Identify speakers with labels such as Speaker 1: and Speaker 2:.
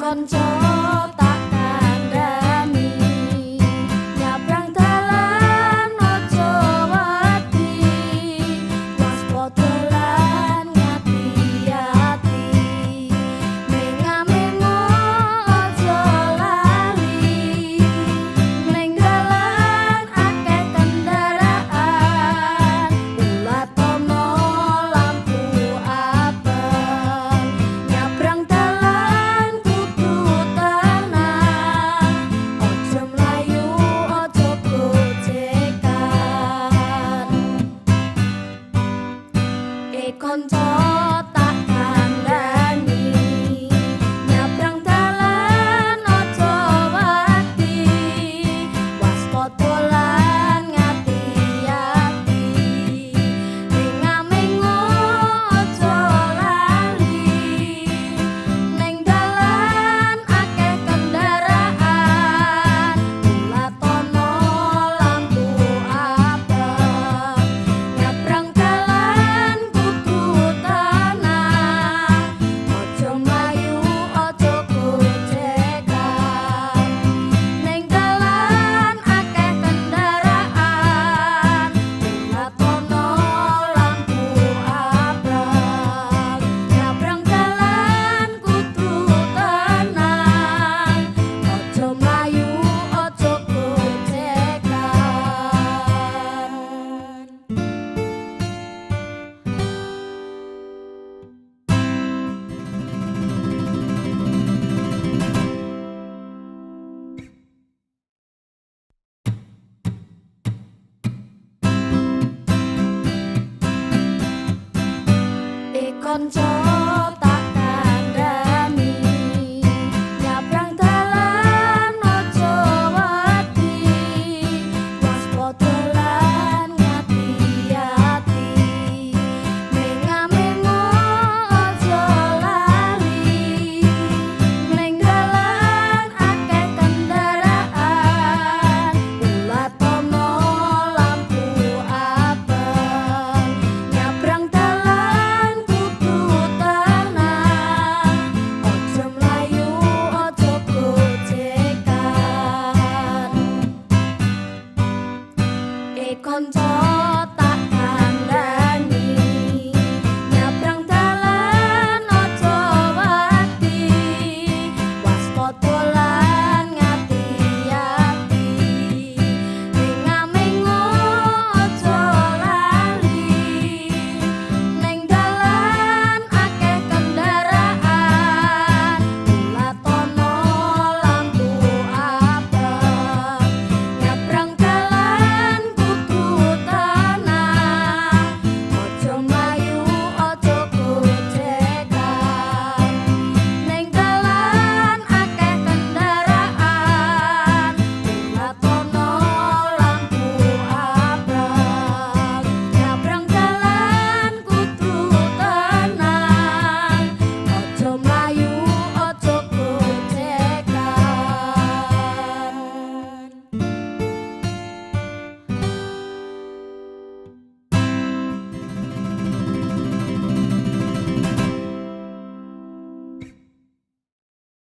Speaker 1: Konco tak kandhani nyabrang dalan aja wedi waspada lan ngati-ati menga-mengo aja lali ning dalan akeh kendaraan ulah tono lampu abang nyabrang dalan kudu tenang aja mlayu aja gojekan konco tak kandhani nyabrang dalan aja wedi waspada lan ngati-ati menga-mengo aja lali ning dalan akeh kendaraan ulah tono lampu abang nyabrang dalan kudu tenang aja mlayu aja gojekan ning dalan akeh kendaraan ulah tono lampu abang nyabrang dalan kudu tenang aja mlayu aja gojekan konco